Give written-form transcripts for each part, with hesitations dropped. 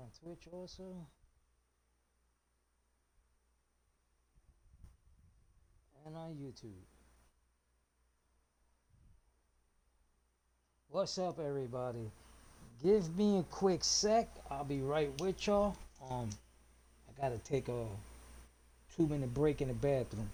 on Twitch also. And on YouTube. What's up, everybody? Give me a quick sec. I'll be right with y'all. I gotta take a 2-minute break in the bathroom.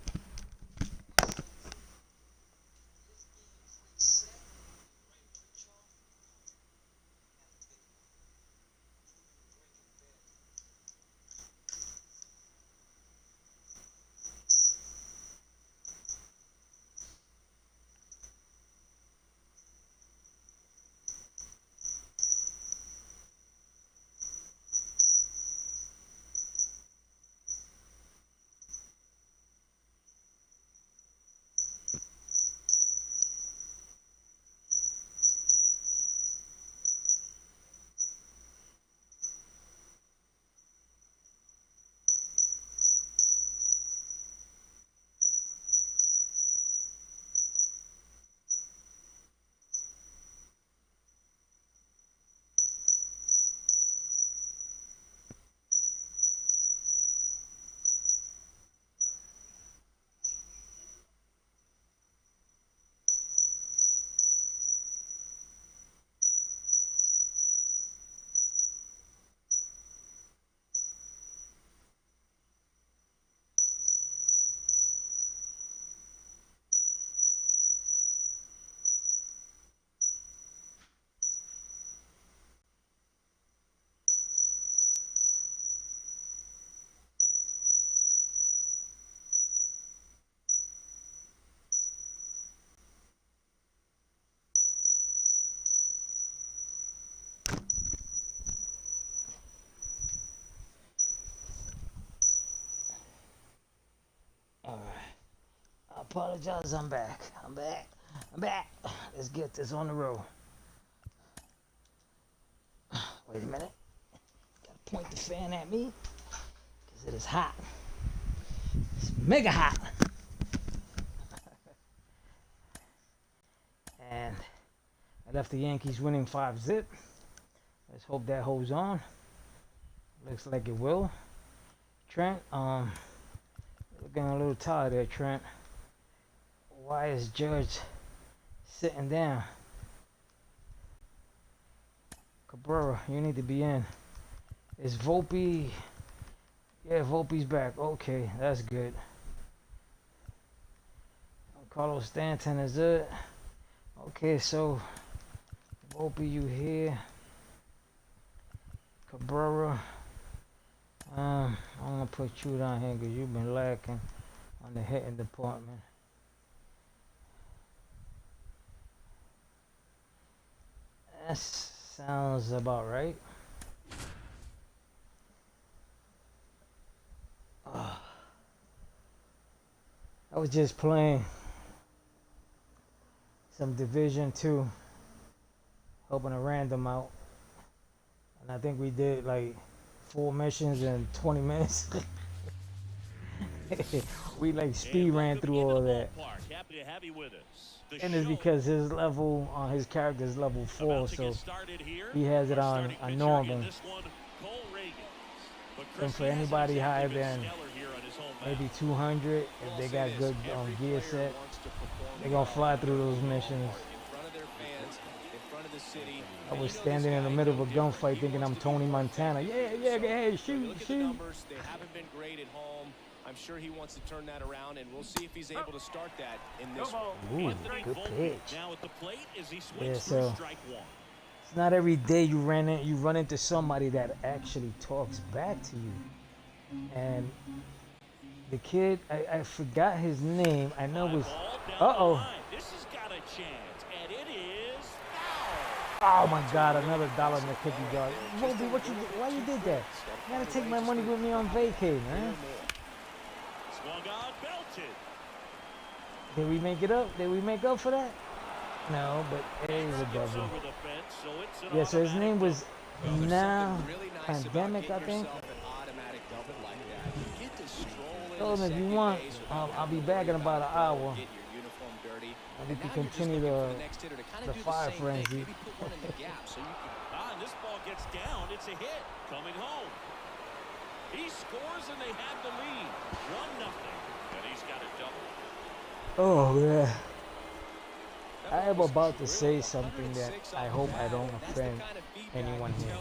Alright. I apologize, I'm back. I'm back. Let's get this on the road. Wait a minute. Gotta point the fan at me. Because it is hot. It's mega hot. And I left the Yankees winning 5-zip. Let's hope that holds on. Looks like it will. Trent, looking a little tired there, Trent. Why is Judge sitting down? Cabrera, you need to be in. Is Volpe? Yeah, Volpe's back. Okay, that's good. Carlos Stanton is it. Okay, so Volpe, you here? Cabrera. I'm gonna put you down here because you've been lacking on the hitting department. That sounds about right. I was just playing some Division 2, helping a random out, and I think we did like 4 missions in 20 minutes. We like speed ran through all of that. And it's because his level on his character is level 4, so he has it on a normal. And for anybody higher than maybe 200, if they got good gear set, they're gonna fly through those missions. I was standing in the middle of a gunfight thinking I'm Tony Montana. Yeah, hey, shoot. They haven't been great at home. I'm sure he wants to turn that around, and we'll see if he's able to start that in this one. Ooh, good pitch. Now at the plate as he Yeah, swings so strike one. it's not every day you run into somebody that actually talks back to you. And the kid, I forgot his name. I know it was. This has got a chance, and it is foul. Oh my God! Another dollar in the cookie jar. Volpe, why you did that? You gotta take my money with me on vacay, man. Swung on, belted. Did we make it up? Did we make up for that? No, but it is a double. Over the fence, so it's an Yeah, so his name was Well, now really nice Pandemic, I getting think. yourself an automatic double like that. You get to stroll in Tell him if you second want, base I'll be back in about an hour. Get your uniform dirty. And we And can now you're just continue looking for the the next hitter to kind the of do fire the same frenzy. thing. Maybe put one in the gap so you can and this ball gets down. It's a hit. Coming home. He scores, and they have the lead. 1-0. And he's got a double. Oh, yeah. I am about to say something that I hope I don't offend anyone here.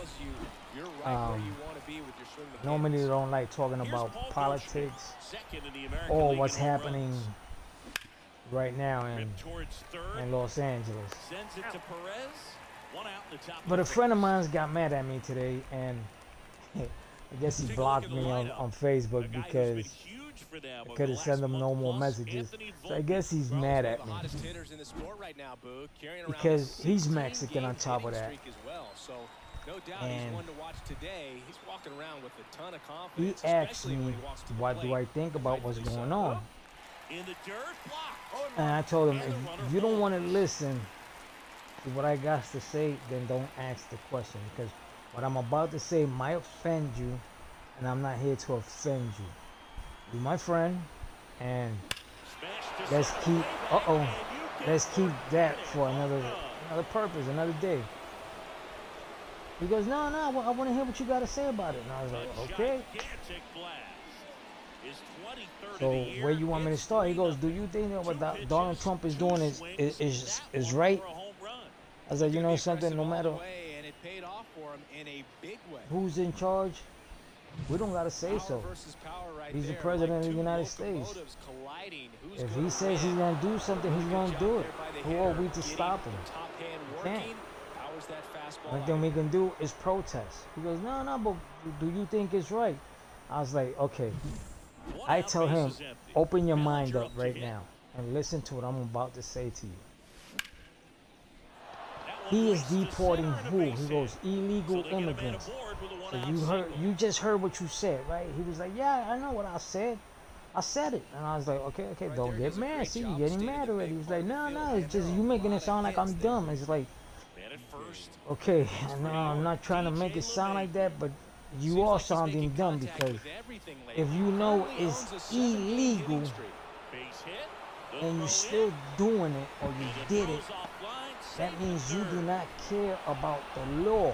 Normally don't like talking about politics or what's happening right now in Los Angeles. But a friend of mine's got mad at me today, and I guess he blocked me on Facebook because I could have sent him no more messages. So I guess he's mad at me because he's Mexican on top of that. And he asked me, what do I think about what's going on? And I told him, if you don't want to listen to what I got to say, then don't ask the question, because what I'm about to say might offend you, and I'm not here to offend you. You're my friend, and let's keep that for another purpose, another day. He goes, no, I want to hear what you got to say about it. And I was like, okay. So where you want me to start? He goes, do you think that what Donald Trump is doing is right? I was like, you know something, no matter who's in charge, we don't got to say so. He's the president of the United States. If he says he's going to do something, he's going to do it. Who are we to stop him? We can't. One thing we can do is protest. He goes, no, but do you think it's right? I was like, okay. I tell him, open your mind up right now and listen to what I'm about to say to you. He is deporting who? He goes, illegal immigrants. So you just heard what you said, right? He was like, yeah, I know what I said. I said it. And I was like, okay, don't get mad. See, you're getting mad already. He was like, no, it's just you making it sound like I'm dumb. It's like, okay, no, I'm not trying to make it sound like that, but you are sounding dumb, because if you know it's illegal and you're still doing it, or you did it, that means you do not care about the law.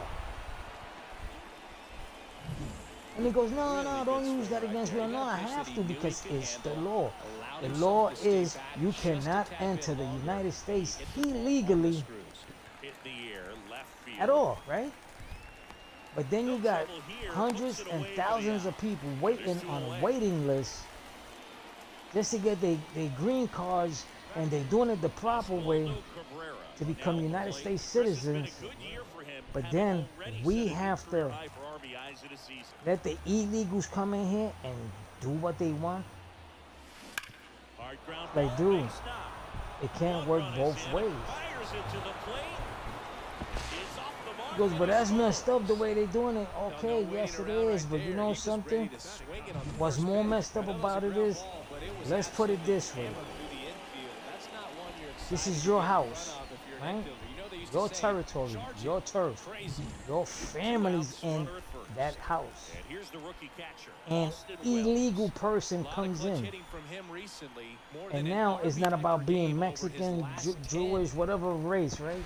And he goes, no, don't use that against me. No, I have to, because it's the law. The law is you cannot enter the United States illegally at all, right? But then you got hundreds and thousands of people waiting on a waiting list just to get their green cards, and they're doing it the proper way to become United States citizens. But then we have to let the illegals come in here and do what they want. Like, dude, it can't work both ways. He goes, but that's messed up the way they're doing it. Okay, yes it is, but you know something? What's more messed up about it is, let's put it this way. This is your house, right? Your territory, your turf, your family's in that house. An illegal person comes in. And now it's not about being Mexican, Jewish, whatever race, right?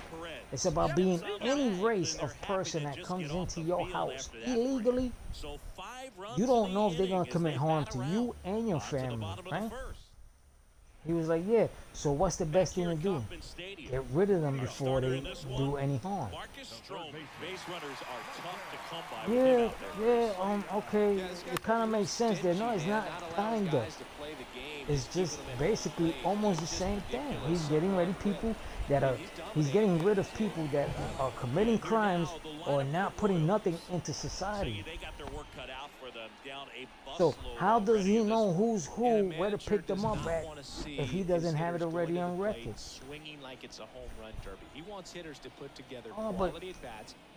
It's about being any race of person that comes into your house illegally. You don't know if they're going to commit harm to you and your family, right? He was like, yeah, so what's the best thing to do? Get rid of them before they do any harm. Yeah, okay, it kind of makes sense there. No, it's not kind of. It's just basically almost the same thing. He's getting rid of people he's getting rid of people that are committing crimes or not putting nothing into society. So how does he know who's who, where to pick them up at, if he doesn't have it already on record? Oh, but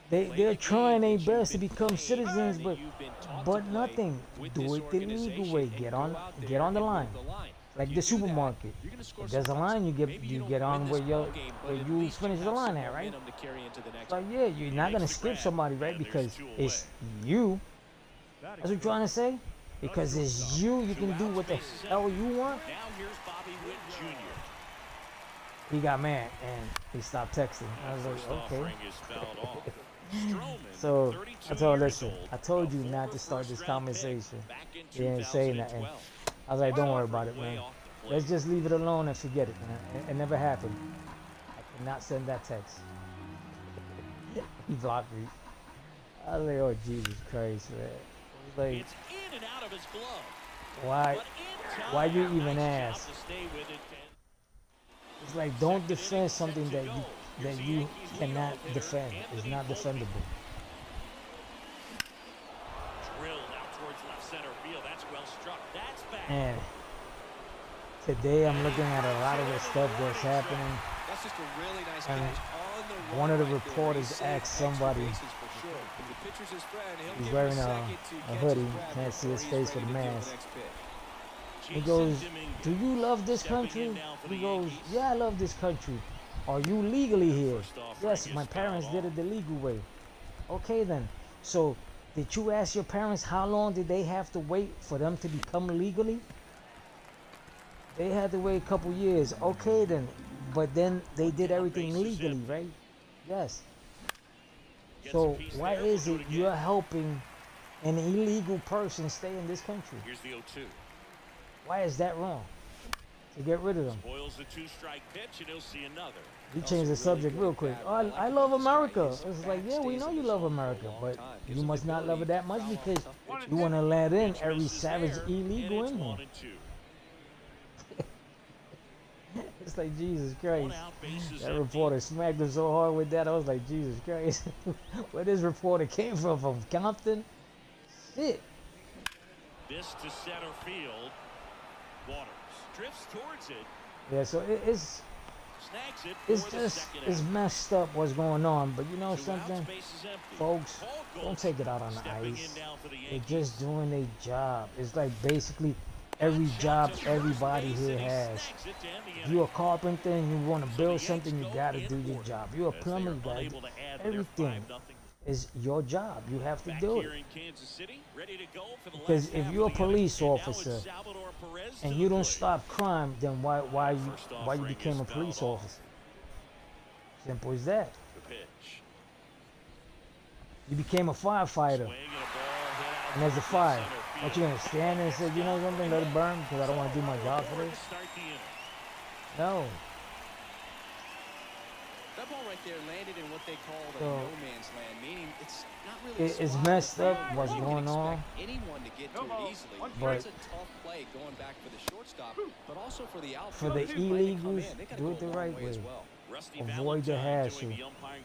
they're trying their best to become citizens, but nothing. Do it the legal way. Get on the line. Like the supermarket. If there's a line, you get on where you finish the line at, right? Like, yeah, you're not gonna skip somebody, right? Because it's you. That's what you're trying to say? Because it's you can do what the hell you want? He got mad and he stopped texting. I was like, okay. So I told, listen, I told you not to start this conversation. He didn't say nothing. I was like, don't worry about it, man. Let's just leave it alone and forget it, man. It never happened. I cannot send that text. He blocked me. I was like, oh, Jesus Christ, man. It was like, why you even ask? It's like, don't defend something that you cannot defend. It's not defendable. And today I'm looking at a lot of the stuff that's happening. That's just a really nice And catch on the run one of the right there. reporters He saved asked extra somebody, bases for sure. If the pitcher's his friend, he'll he's give him wearing a a second to catch hoodie, his breath can't see his before he's face for ready the to deal mask. the next pitch. He goes, do you love this country? He goes, yeah, I love this country. Are you legally here? Yes, my parents did it the legal way. Okay then. So did you ask your parents how long did they have to wait for them to become legally? They had to wait a couple years. Okay then. But then they did everything legally, right? Yes. So why is it you're helping an illegal person stay in this country? Here's the 0-2. Why is that wrong? To get rid of them. Spoils the two-strike pitch, and he'll see another. We changed the subject real quick. Oh, I love America. It's like, yeah, we know you love America, but you must not love it that much because you want to let in every savage illegal in here. It's like, Jesus Christ. That reporter smacked him so hard with that, I was like, Jesus Christ. Where this reporter came from Compton? Shit. This to center field. Waters drifts towards it. Yeah, so it's just, it's messed up what's going on. But you know something, folks, don't take it out on the ice. They're just doing their job. It's like basically every job everybody here has. If you're a carpenter and you want to build something, you got to do your job. You're a plumber, you got to do everything. Is your job. You have to do it. Because if you're a police officer and you don't stop crime, then why you became a police officer? Simple as that. You became a firefighter, and there's a fire. But you're gonna stand there and say, you know something, let it burn because I don't want to do my job for this? No. That ball right there landed in what they call the no man's land, meaning it's not really it's messed up what's going on. Anyone to get to it easily. But it's a tough play going back for the shortstop, but also for the outfield. For the illegals, do it the right way. Avoid the hassle.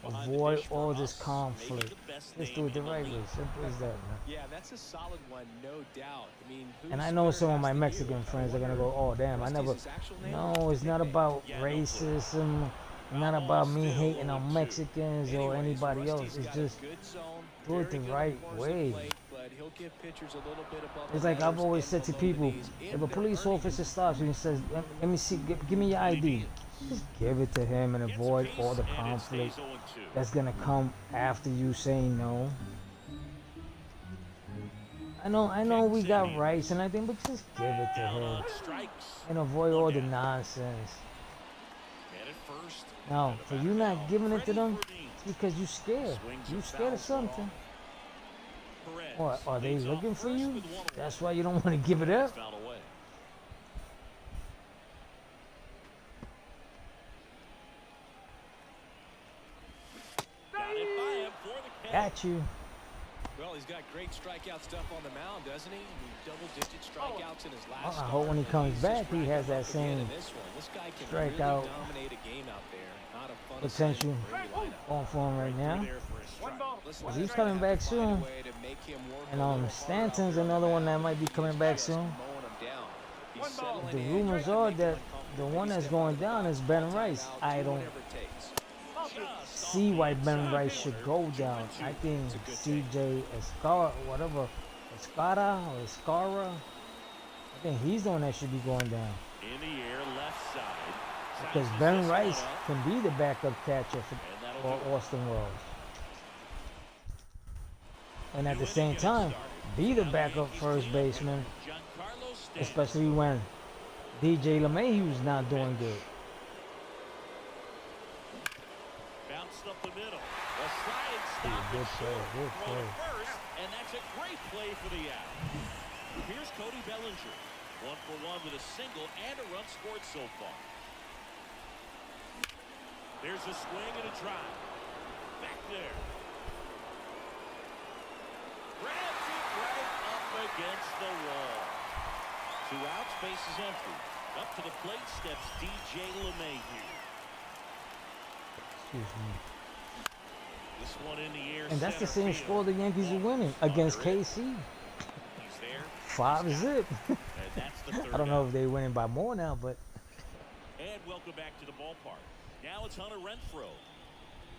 Avoid all this conflict. Just do it the right way. Simple as that, man. Yeah, that's a solid one, no doubt. I mean, and I know some of my Mexican friends are gonna go, "Oh, damn! I never." No, it's not about racism. Not about me hating on Mexicans or anybody else. It's just do it the right way. It's like I've always said to people, if a police officer stops you and says, let me see, give me your ID. Just give it to him and avoid all the conflict that's going to come after you saying no. I know we got rights and everything, but just give it to him and avoid all the nonsense. Now, for you not giving it to them, it's because you're scared. You're scared of something. Or are they looking for you? That's why you don't want to give it up? Got you. Well, he's got great strikeout stuff on the mound, doesn't he? Double-digit strikeouts in his last. I hope when he comes back, he has that same strikeout potential on for him right now. He's coming back soon. And Stanton's another one that might be coming back soon. The rumors are that the one that's going down is Ben Rice. I don't see why Ben Rice should go down. I think CJ Escara, whatever, Escara or Escara, I think he's the one that should be going down. In the air, left side. Because Ben Rice can be the backup catcher for Austin Wells. And at the same time, be the backup first baseman, especially when DJ LeMahieu's not doing good. bounced up the middle. A slide stop Good is play, short. good Throw to play. first, and that's a great play for the out. Here's Cody Bellinger. 1 for 1 with a single and a run scored so far. There's a swing and a drive. Back there. Grabs it right up against the wall. 2 outs, base is empty. Up to the plate steps DJ LeMahieu. Excuse me. This one in the air. And that's the center same field. score the Yankees are winning against KC. He's there. 5-0. And that's the third I don't know out. if they're winning by more now, but And welcome back to the ballpark. Now it's Hunter Renfroe.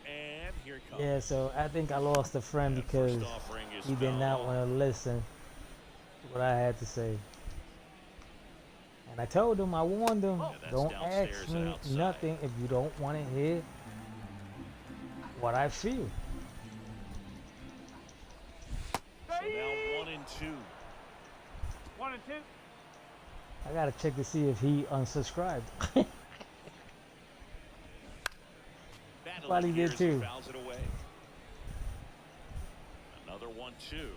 And here it comes. yeah, so I think I lost a friend That because first offering is he did foul not off. want to listen to what I had to say. And I told him, I warned him, that's don't downstairs ask and me outside. nothing if you don't want to hear what I feel. So now 1 and 2. 1 and 2. I gotta check to see if he unsubscribed. Battling Probably did here as he too. fouls it away. Another 1-2.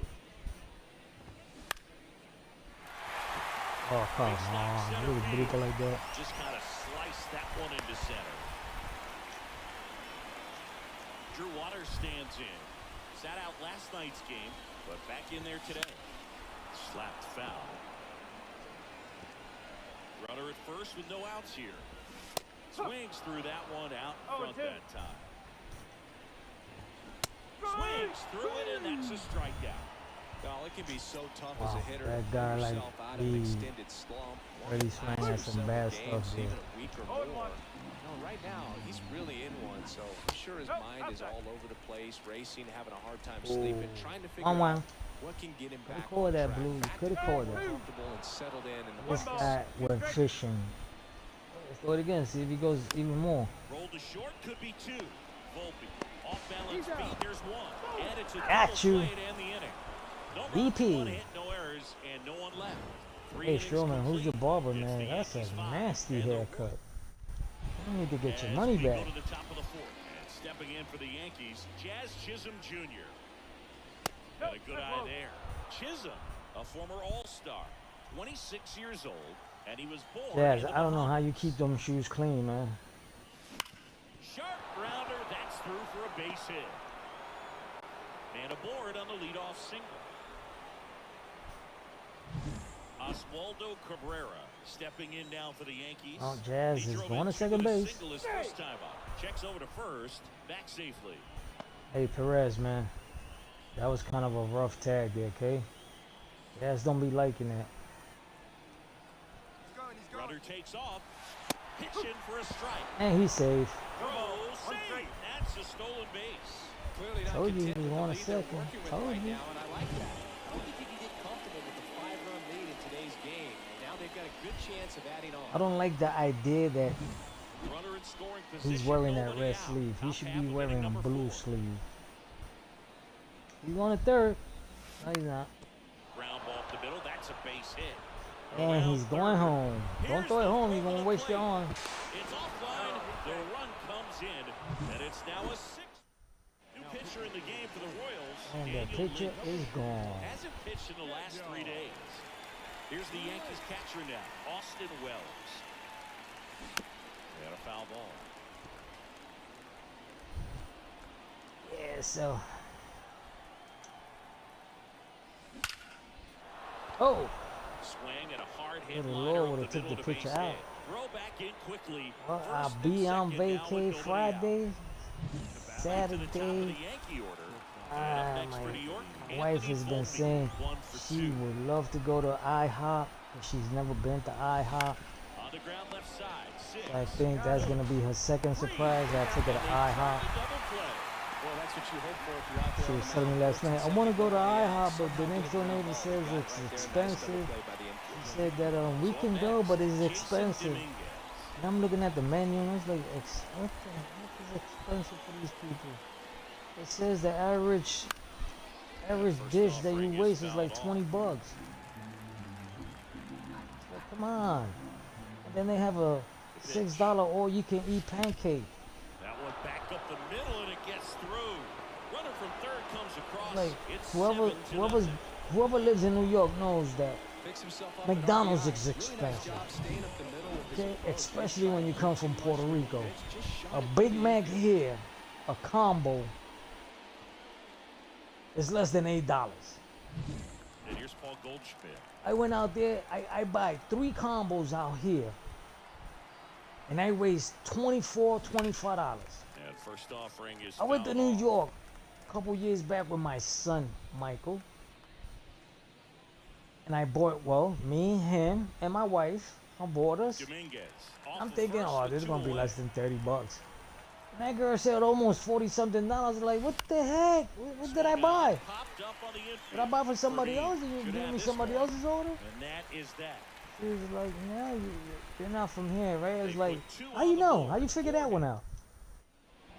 Oh, come on. Really brutal like that. Just kind of slice that one into center. Drew Waters stands in. Sat out last night's game, but back in there today. Slapped foul. Runner at first with no outs here. Swings through that one out front that time. Swings through it, and that's a strikeout. Well, it can be so tough Wow, as a hitter that to guy, pull like, yourself out of an he extended slump. really swung at some bad Several stuff games, there. even a week or more. No, right now he's really in one, so I'm sure his mind is all over the place, racing, having a hard time sleeping, trying to figure out what can get him back Call on that, track. Blue. You Back could have to called being that. comfortable and settled in the This moment. guy went fishing. Let's do it again. See if he goes even more. Rolled to short, could be 2. Volpe, off balance feet, there's 1. And it's a Got double you. play to end the inning. No runs, BP. 1 hit, no errors, and no one left. 3 Hey, innings Strowman, who's the complete. barber, It's man? the That's a Yankees 5 nasty and the haircut. You need to get your As money we back. Go to the top of the 4th. And stepping in for the Yankees, Jazz Chisholm Jr. Got a good eye there. Chisholm, a former All-Star, 26 years old, and he was born Jazz, in the I don't know how Bahamas. you keep them shoes clean, man. Sharp grounder, that's through for a base hit. And aboard on the leadoff single. Oswaldo Cabrera stepping in now for the Yankees. Oh, Jazz He is drove going in to 2 second with a base. single his first time up. Checks over to first, back safely. Hey, Perez, man. That was kind of a rough tag there, okay? Jazz don't be liking that. Runner takes off. Pitch in for a strike. And he's safe. Throw, save. That's a stolen base. Clearly not Told you content he with the won a lead they're second. working with Told right you. now, and I like that. I don't think you can get comfortable with the 5-run lead in today's game. And now they've got a good chance of adding on. I don't like the idea that Runner in scoring position. he's wearing that nobody red out. sleeve. He Top should half be of wearing inning a number blue 4. sleeve. He's on a third. No, he's not. Ground ball up the middle. That's a base hit. And Around he's going third. home. Don't Here's throw it the home. throw You're to going to the waste your plate. arm. It's offline. The run comes in, and it's now a 6. New pitcher in the game for the Royals. And the Daniel pitcher Lincoln. is gone. Hasn't pitched in the last 3 days. Here's the Yankees catcher now, Austin Wells. They had a foul ball. Yeah, so. Oh, Swing and a hard hit Good liner Lord, up would've the took middle the to base pitcher hit. out. Throw back in quickly. well, First I'll and be on second now with vacay nobody out. Friday, Back to the top of the Saturday. Yankee order. And up next for New York, My wife Anthony has been Volpe, saying 1 for she 2. would love to go to IHOP, but she's never been to IHOP. On the ground left side, 6. So I think that's gonna be her second surprise. I take her to IHOP. Double play. Well, that's what you hope for if you're out there. She on was the telling me mound. last night, I want to go to IHOP, but the next door neighbor says it's expensive. She said that we can go, but it's expensive. And I'm looking at the menu and it's like, what the heck is expensive for these people? It says the average dish that you waste is like 20 bucks. So come on. And then they have a $6 all you can eat pancake. That one back up the middle, and through. Runner from third comes across. Like It's whoever lives in New York knows that Picks himself up McDonald's an is RBI. Really nice expensive. job staying up the middle with his Okay, approach. especially when you come from Puerto Rico. Just shot A it Big to the Mac infield. here, a combo, is less than $8. And here's Paul Goldschmidt. I went out there, I buy 3 combos out here, and I waste $24, $25. And first offering is I went to fouled New off. York a couple years back with my son, Michael. And I bought, well, me, him, and my wife, I bought us. Dominguez. I'm thinking, oh, this is going to be less than $30. And that girl said almost $40-something. Like, what the heck? What did I buy? Did I buy for somebody else? Did you give me somebody else's order? And that is that. She was like, yeah, you're not from here, right? I was They like, put 2 how on you the know? board. How you figure that one out?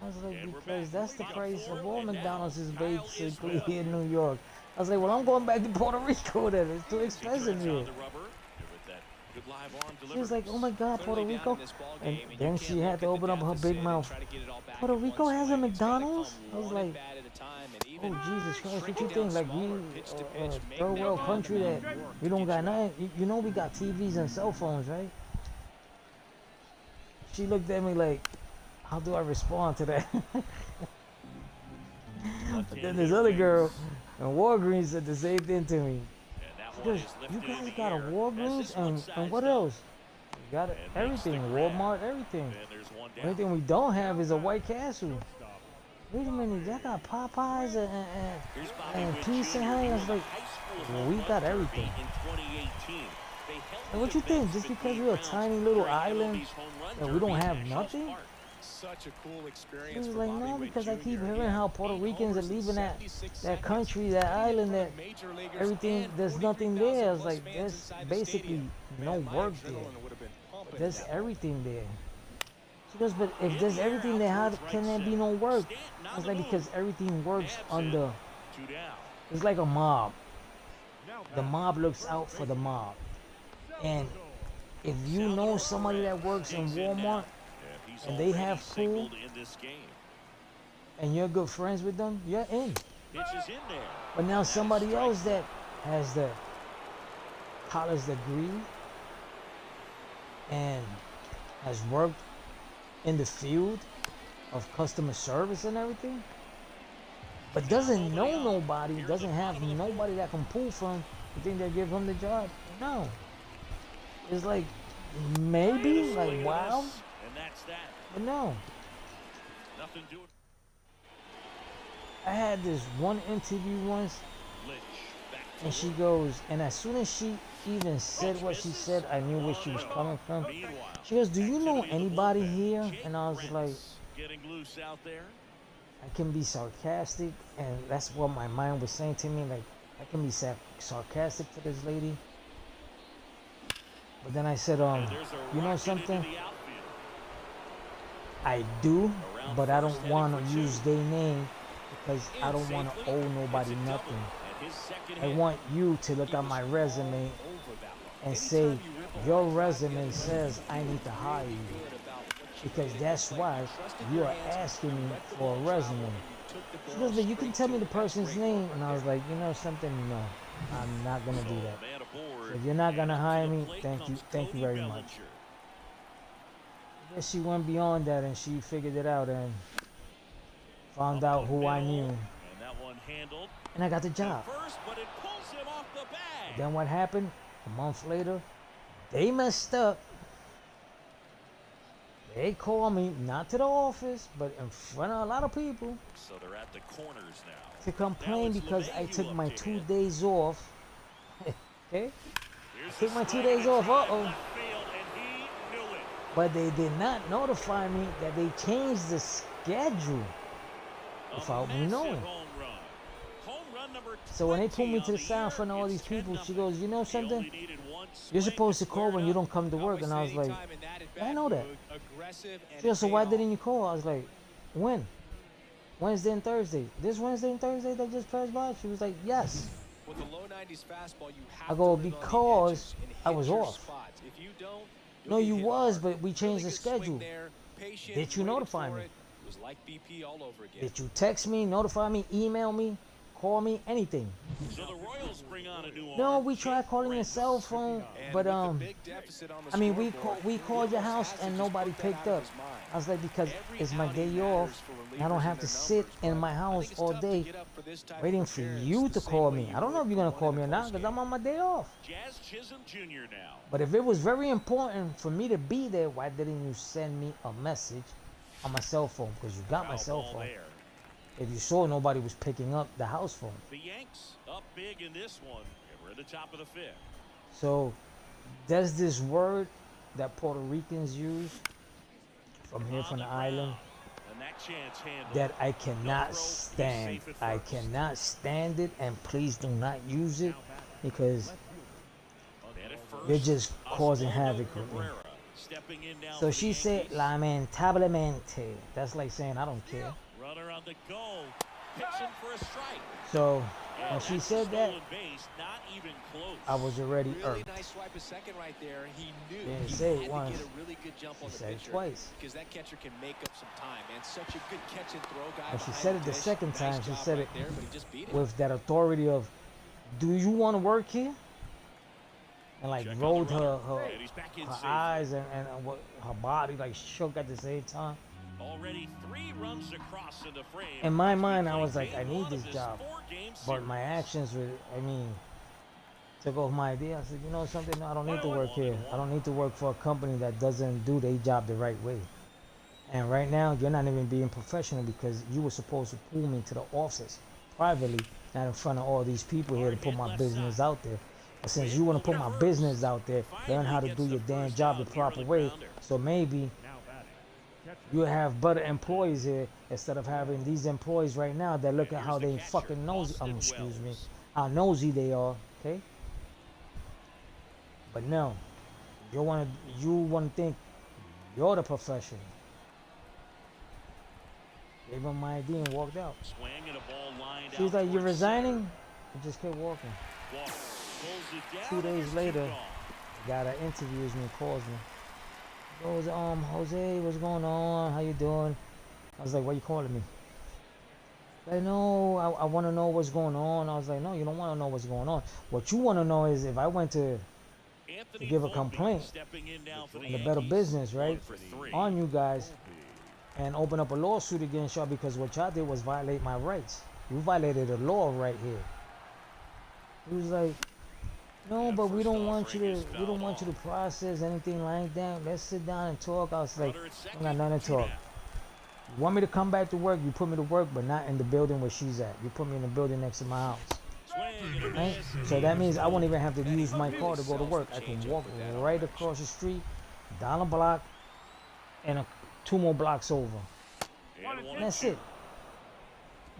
I was like, And we're because back. that's the We got price 4, of all and now McDonald's is Kyle is basically up. here in New York. I was like, well, I'm going back to Puerto Rico then. It's too expensive He here. turns on the rubber. With that good live arm She was like, oh delivers. my God, Puerto Clearly down Rico. in this ball And game, and you then can't she had look to at open the up her deficit big and mouth. try to get it all back Puerto in one Rico has a swing. It's gotta come McDonald's? I was one like, at-bat at a time, and even oh, Jesus Christ, what shrinking you down think? Like, smaller, we, pitch to pitch, make third that world ball country that demand work we to don't get got you out. nothing. You know we got TVs and cell phones, right? She looked at me like, how do I respond to that? But then this other girl in Walgreens said the same thing to me. And that She one goes, is you lifted in guys the got a air as Walgreens this one and sized what up. else? We got And makes everything, the grab. Walmart, everything. And there's one The down. only thing we don't have is a White Castle. Wait a minute, y'all got Popeyes Here's Bobby and Witt Pizza Jr., Hut? I who was won the like, high school well, home we run got derby everything. in 2018. They held And what the you think? events Just because between we're a rounds tiny little during island MLB's home run that we don't derby have at nothing? Park. Such a cool She experience was for like, Bobby no, Witt because I keep Jr. hearing how Puerto Ricans are leaving that 76 country, seconds, that hitting in island, front that of major leaguers everything, and there's nothing there. I was 43,000 like, plus fans there's inside the basically stadium. no Man, my work there. adrenaline would have been pumping But there's at that point. everything there. She goes, but if In there's the air, everything out there, how towards can right there be center. no work? Stanton I on was the like, because move. everything works Dabs under, it. 2 down. it's like a mob. The mob looks out for the mob. And if you know somebody that works in Digs in now. Walmart He's and they already have pool singled in this game. and you're good friends with them, you're in. Pitch is in there. But now That is somebody strike else one. that has the college degree and has worked in the field of customer service and everything, but doesn't know nobody, doesn't have nobody that can pull from, you think they'll give him the job? No. It's like, maybe, like, wow, And that's that. but no. Nothing doing. I had this one interview once, Lynch back to and she work. goes, and as soon as she even said what she said, I knew where she was coming from. Meanwhile, She goes, do you know activity in the anybody bullpen. here? Jake And I was like, Rentz getting loose out there. I can be sarcastic, and that's what my mind was saying to me, like, I can be sarcastic to this lady. But then I said, And there's a you know rocket something? into the outfield. I do, Around but I first, don't heading want for to 2. use their name because I In don't want to safely. owe It's nobody a double. nothing. And his second I hit. want you to look He at was my all resume over that one. and say, Anytime you rip a your hard drive resume together, says I need to hire really you. good about what you Because did. that's It's like why you trusted you your are hands, asking me let the for a ball travel, resume. and you took the She ball goes, but you can straight tell to me it. the That's person's great name. work And right I was there. like, you know something? No, I'm not going to do that. Man aboard. If you're not going to And hire to the me, plate thank you comes Cody very much. Bellinger. I guess she went beyond that and she figured it out and found Up out the who I middle, knew. And that one handled. And I got the To job. first, but it pulls him off the bag. Then what happened? A month later, they messed up. They called me, not to the office, but in front of a lot of people, So they're at the corners now. to complain Now it's because I LeMahieu took up my to 2 hit. days off. Okay? Here's took a my 2 swing days and a off, drive uh-oh. left field, and he knew it. But they did not notify me that they changed the schedule A without me massive knowing. home run. Home run number So when they pulled 20 me to on the side in year, front of all it's these people, 10-0. she goes, you know He something? only needed one You're swing supposed to call square when it you up. don't come to work. And I was like, I know that. She goes, so why didn't you call? I was like, when? Wednesday and Thursday. This Wednesday and Thursday that just passed by? She was like, yes. With a low 90s fastball, you have I go, to live on the because edges and I hit was your off. spots. If you don't, No, you'll you get hit was, hard. but we changed Really the good swing schedule. there, patient, Did you waited notify for me? it, was like BP all over again. Did you text me, notify me, email me, call me, anything? So the Royals bring on a new No, arm, we tried Jake calling your Brentz. call phone, And but with the big deficit on the I mean, scoreboard, we he called your almost house has to and just nobody put that picked out of up. his mind. I was like, because Every it's my outing day off, matters for and I don't relievers have and to their sit numbers, in but my I house think it's all tough to day get up for this type of waiting for appearance you the to same call way me. you I don't know would if you're for gonna one call in me or the not, because postgame. I'm on my day off. Jazz Chisholm Jr. now. But if it was very important for me to be there, why didn't you send me a message on my cell phone? Because you got my Foul cell ball phone. there. If you saw nobody was picking up the house phone. The Yanks up big in this one, and we're at the top of the fifth. So there's this word that Puerto Ricans use from here, from the island, And that chance handled. that I No cannot throw, he's stand. safe at I first. cannot stand it, and please do not use it, because And at first, you're just causing Osvaldo havoc with me. Cabrera stepping in now So for she the said, Yankees. lamentablemente. That's like saying, I don't care. Runner on the go, pitching for a strike. So Yeah, when she that's a said that, stolen base, not even close. I was already Really irked. nice swipe of second right there. He knew Didn't he say had it to once. get a really good jump on She the said it pitcher twice. because that catcher can make up some time, man. Such a good catch and throw guy. When she behind said it the dish. second Nice time, she job said right it there, but he just beat it. with that authority of, do you want to work here? And like Check on rolled the her runner. And he's back in her safely. eyes and what her body like shook at the same time. Already 3 runs across in the frame. In my as we mind, I play was like, I game need one of this job. 4-game But my series. actions were, I mean, took off my idea. I said, you know something, no, I don't need to work here. I don't need to work for a company that doesn't do their job the right way. And right now, you're not even being professional, because you were supposed to pull me to the office privately, not in front of all these people here to put my business out there. But since you want to put my business out there, learn how to do your damn job the proper way. So maybe you have better employees here, instead of having these employees right now that look at how they fucking nosy, excuse me, how nosy they are, okay? But no, you want to think you're the professional. Gave him my ID and walked out. Swing and a ball lined She was out like, "You're towards resigning?" I just kept walking. center. Walker pulls it down 2 and days it's later, gone. the guy that interviews me calls me. Goes, Jose, what's going on? How you doing? I was like, why you calling me? Like, no, I want to know what's going on. I was like, no, you don't want to know what's going on. What you want to know is if I went to Anthony give a Volpe complaint stepping in now for the in the Better Yankees. Business, right, 1 for 3. on you guys, and open up a lawsuit against y'all, because what y'all did was violate my rights. You violated the law right here. He was like, no, That but we first don't want you offering is to, we don't want you to fouled process anything like that. Let's sit down and talk. I was like, Runner at I second, got nothing to 2 talk. down. You want me to come back to work, you put me to work, but not in the building where she's at. You put me in the building next to my house. Swing and a Right? miss. So that means I won't even have to And he use my really car to go to sells work. the I can changeup walk with that right arm across the street, down a block, and 2 more blocks over. And 1 And that's 2. it.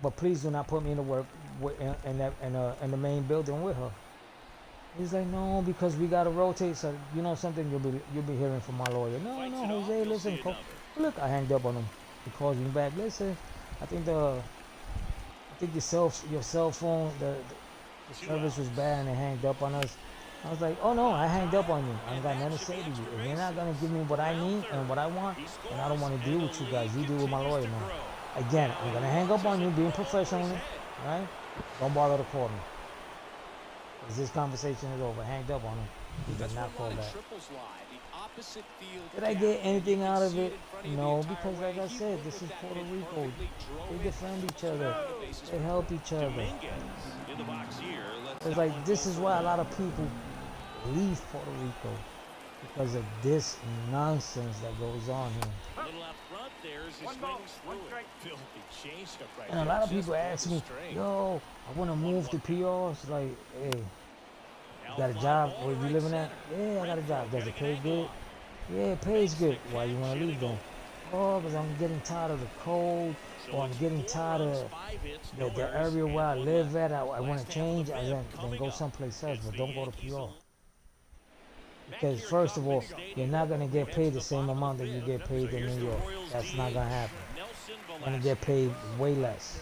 But please do not put me in the work in the main building with her. He's like, no, because we gotta rotate. So you know something, you'll be hearing from my lawyer. No, Fights no, it off, Jose, you'll listen. see another. Look, I hanged up on him. He calls me back. Listen, I think your cell phone, the service was bad and they hanged up on us. I was like, oh no, I hanged up on you. I ain't got nothing to say to you. If you're not gonna give me what I need and what I want, then I don't want to deal with you guys. You deal with my lawyer now. Again, I'm gonna hang up on you, being professional, right? Don't bother to call me. 'Cause this conversation is over. Hanged up on him. He That's did not call where a lot back. of triples lie. The opposite field Did I gap. get anything You can out of see it? in front of you the No, entire because way. like I He said, went this with is that Puerto pitch Rico. perfectly, drove They it, defend each so other. the bases They were help each other. Dominguez in the box here. Lets It's that like one this go is for why a one. lot of people leave Puerto Rico, because of this nonsense that goes on here. A little out front there as he One ball, swings one through it. strike. Filthy changeup right And a there. lot of Just people pulled ask the me, string. yo, I want to move to PR. It's like, hey, Now you got a fly job ball where to you right living at? center. Yeah, I got a job. Does Renfroe it pay getting an good? angle on. Yeah, it pays Makes good. the Why you catch want to and leave a then? goal. Oh, because I'm getting tired of the cold, So or I'm it's getting 4 tired runs, of 5 hits, no the errors, area and where I 1 live left. at. I want Last to half of change. the I fifth then coming go up. someplace else, It's but the don't go to Yankees PR. alone. Back Because here at first of all, Kauffman you're Stadium, not gonna we get head paid to the the same bottom of amount the that you fifth. get paid So in here's New the York. Royals That's not DH, gonna happen. Nelson You're gonna Velasquez. get paid way less.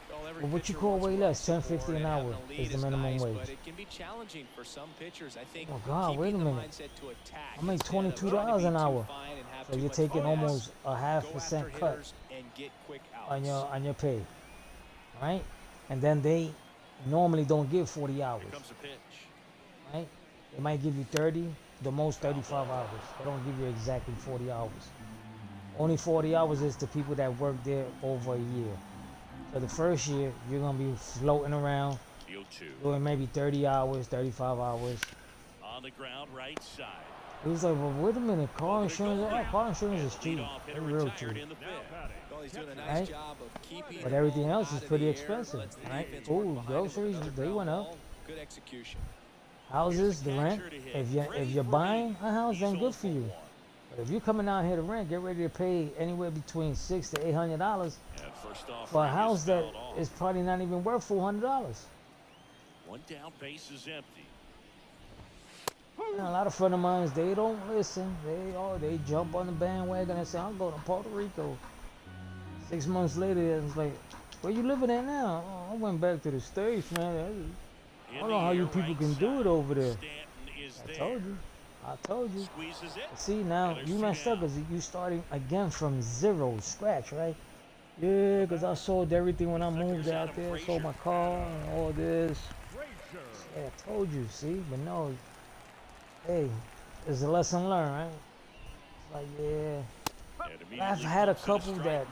Well, every But what you pitcher call wants way to less? run $10.50 support an and have hour the lead is the is minimum nice, wage. But it can be challenging for some pitchers. I think Oh God, wait a keeping the minute. mindset to attack I make instead of trying to $22 be an too hour. fine and have So too you're much taking focus. almost a half Go percent after cut. hitters and get quick outs. on your pay, right? And then they normally don't give 40 hours, Here comes a pitch. right? They might give you 30, the most 35 hours. They don't give you exactly 40 hours. Only 40 hours is to people that work there over a year. So the first year, you're going to be floating around, doing maybe 30 hours, 35 hours. On the ground, right side. It was like, well, wait a minute, car insurance is cheap. It's real cheap. Well, he's doing a nice Right? job of keeping But the everything ball else out is of pretty the air, expensive, lets the right? defense work Ooh, behind him with groceries, another they ground went up. ball. Good execution. Houses, the rent, if you're buying a house, then good for you. But if you're coming out here to rent, get ready to pay anywhere between $600 to $800 for a house that is probably not even worth $400. One down, base is empty. And a lot of friends of mine, they don't listen. They jump on the bandwagon and say, "I'll go to Puerto Rico." 6 months later, it's like, "Where you living at now?" "Oh, I went back to the States, man. I don't know how you people can do it over there." I told you. See, now you messed up because you starting again from zero, scratch, right? Yeah, because I sold everything when I moved out there. Sold my car and all this. Yeah, I told you, see? But no, hey, it's a lesson learned, right? It's like, yeah. I've had a couple that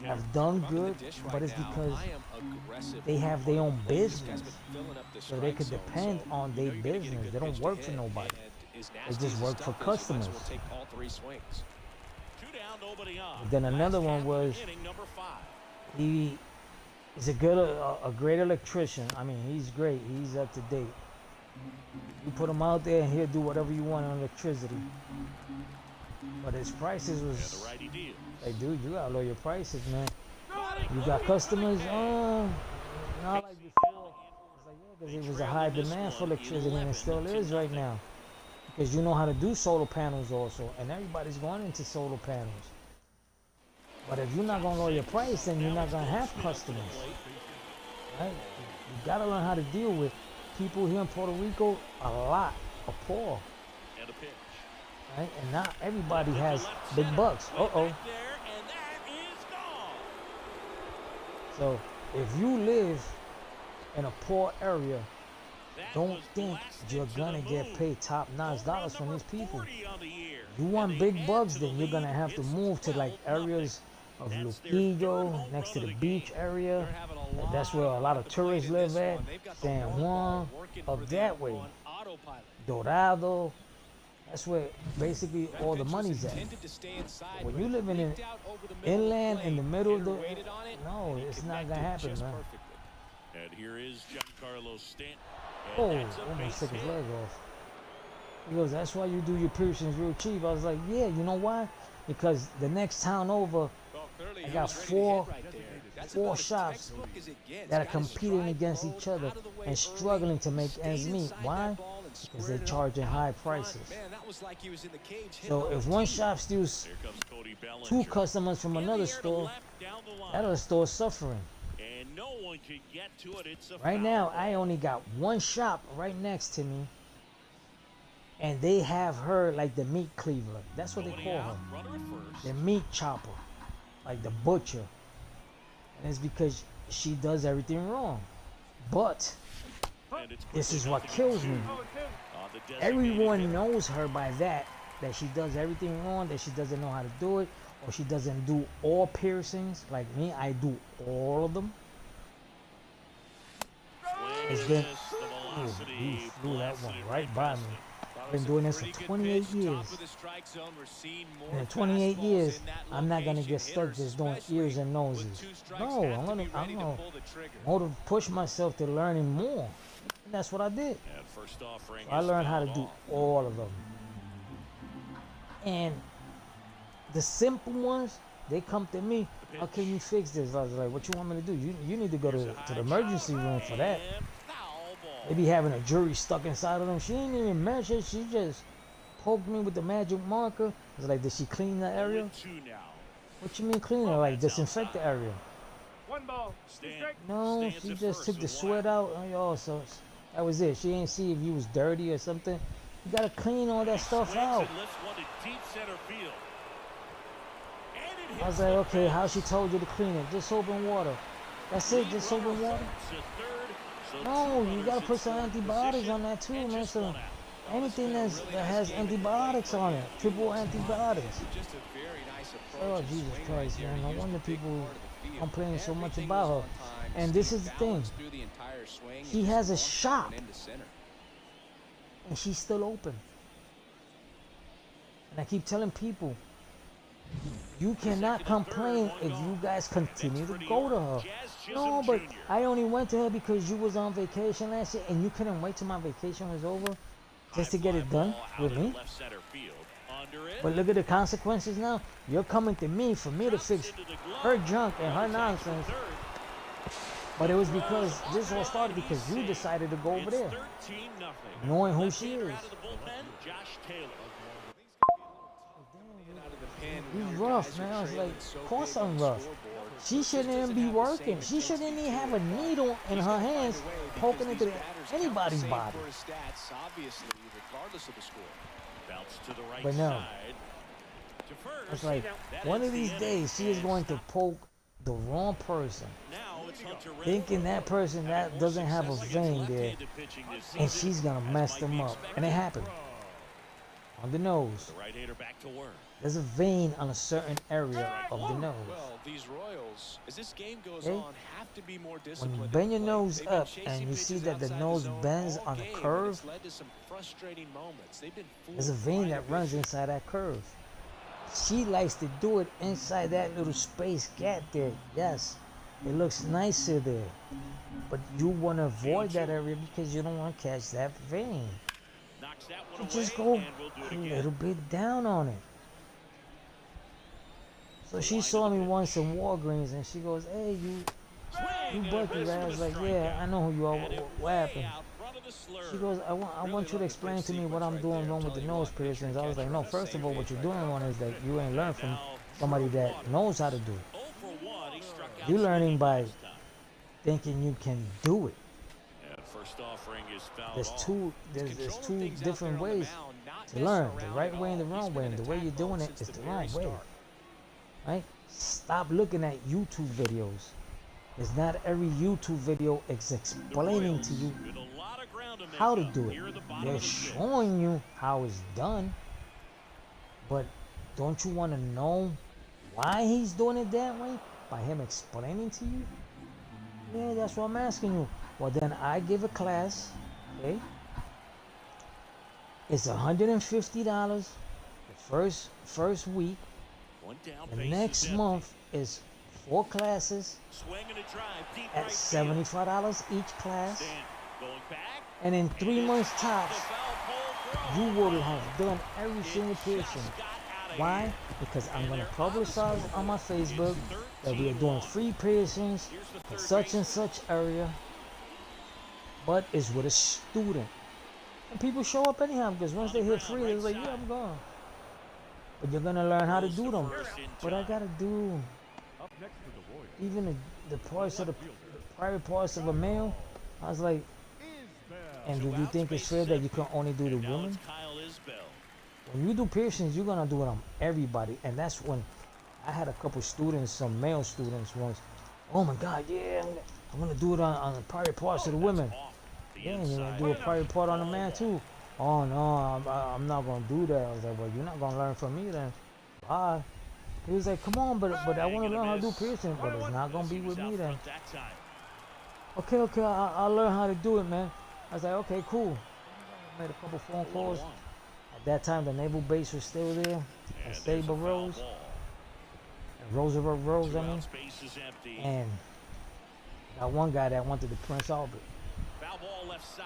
have done good, but it's because they have their own business. So they could depend on their business. They don't work for nobody. They just work for customers. But then another one was, he is a great electrician. I mean, he's great. He's up to date. You put him out there and he'll do whatever you want on electricity. But his prices was, like, dude, you gotta lower your prices, man. You got customers, not like before. It's like, yeah, because it was a high demand for electricity, and it still is right now. Because you know how to do solar panels also, and everybody's going into solar panels. But if you're not gonna lower your price, then you're not gonna have customers, right? You gotta learn how to deal with people here in Puerto Rico. A lot are poor. Right? And not everybody has big bucks. So if you live in a poor area, don't think you're gonna get paid top-notch dollars from these people. You want big bucks, then you're gonna have to move to like areas of Luquillo, next to the beach area. That's where a lot of tourists live at. San Juan, up that way. Dorado. That's where basically all the money's at. When you're living in inland in the middle of the, no, it's not gonna happen, man. And here is Giancarlo Stanton. Almost took his leg off. He goes, "That's why you do your piercings real cheap." I was like, "Yeah, you know why? Because the next town over, I got four shops that are competing against each other and struggling to make ends meet. Why? Because they're charging high prices. So if one shop steals 2 customers from another store, that other store is suffering. Right now, I only got one shop right next to me, and they have her like the meat cleaver. That's what they call her, the meat chopper, like the butcher. And it's because she does everything wrong. But this is what kills me. Everyone knows her by that she does everything wrong, that she doesn't know how to do it, or she doesn't do all piercings. Like me, I do all of them. It's been, he flew that one right by me. I've been doing this for 28 years. And in 28 years, I'm not gonna get stuck just doing ears and noses. No, I'm gonna push myself to learning more. And that's what I did. So I learned how to do all of them. And the simple ones, they come to me. "How can you fix this?" I was like, "What you want me to do? You need to go to the emergency room for that." They be having a jury stuck inside of them. She didn't even measure. She just poked me with the magic marker. I was like, "Did she clean the area?" "What you mean clean it? Like disinfect the area?" "No, she just took the sweat out." "Oh, so that was it. She ain't see if you was dirty or something." You gotta clean all that stuff out. I was like, okay, how she told you to clean it? Just soap and water. That's it, just soap and water? No, you gotta put some antibiotics on that too, man. So anything that has antibiotics on it, triple antibiotics. Oh, Jesus Christ, man. No wonder people complaining so much about her. And this is the thing. She has a shop. And she's still open. And I keep telling people, you cannot complain if you guys continue to go to her. No, but I only went to her because you was on vacation last year and you couldn't wait till my vacation was over just to get it done with me. But look at the consequences now. You're coming to me for me to fix her junk and her nonsense. But it was because this all started because you decided to go over there, knowing who she is. He's rough, man. I was like, of course I'm rough. She shouldn't even be working. She shouldn't even have a needle in her hands poking into anybody's body. But no. It's like, one of these days she is going to poke the wrong person, thinking that person that doesn't have a vein there, and she's going to mess them up. And it happened. On the nose. There's a vein on a certain area of the nose. Okay? When you bend your nose up and you see that the nose bends on a curve, there's a vein that runs inside that curve. She likes to do it inside that little space gap there. Yes, it looks nicer there. But you want to avoid that area because you don't want to catch that vein. So just go a little bit down on it. So she saw me once in Walgreens and she goes, hey, you Bucky, right? I was like, yeah, I know who you are. What happened? She goes, I want you to explain to me what I'm doing wrong with the nose piercings. I was like, no, first of all, what you're doing wrong is that you ain't learned from somebody that knows how to do it. You're learning by thinking you can do it. There's two different ways to learn. The right way and the wrong way. And the way you're doing it is the wrong way. Right? Stop looking at YouTube videos. It's not every YouTube video is explaining to you how to do it. They're showing you how it's done. But don't you want to know why he's doing it that way? By him explaining to you? Yeah, that's what I'm asking you. Well, then I give a class. Okay? It's $150 the first week. The next month is 4 classes at $75 each class. And in 3 months tops, you will have done every single piercing. Why? Because I'm going to publicize on my Facebook that we are doing free piercings in such and such area. But it's with a student. And people show up anyhow because once they hit free, they're like, yeah, I'm gone. But you're going to learn how to do them. But I got to do even the parts of the private parts of a male. I was like, and do you think it's fair that you can only do the women? When you do piercings, you're going to do it on everybody. And that's when I had a couple students, some male students once. Oh my God, yeah, I'm going to do it on the private parts of the women. Yeah, you're going to do a private part on the man too. Oh no, I'm not going to do that. I was like, well, you're not going to learn from me then. Bye. He was like, come on, but I want to learn how to do piercing, but it's not going to be with me then. Okay, I'll learn how to do it, man. I was like, okay, cool. I made a couple phone calls. At that time, the naval base was still there. And Stable Rose. And Roosevelt Rose, I mean. And got one guy that wanted to Prince Albert.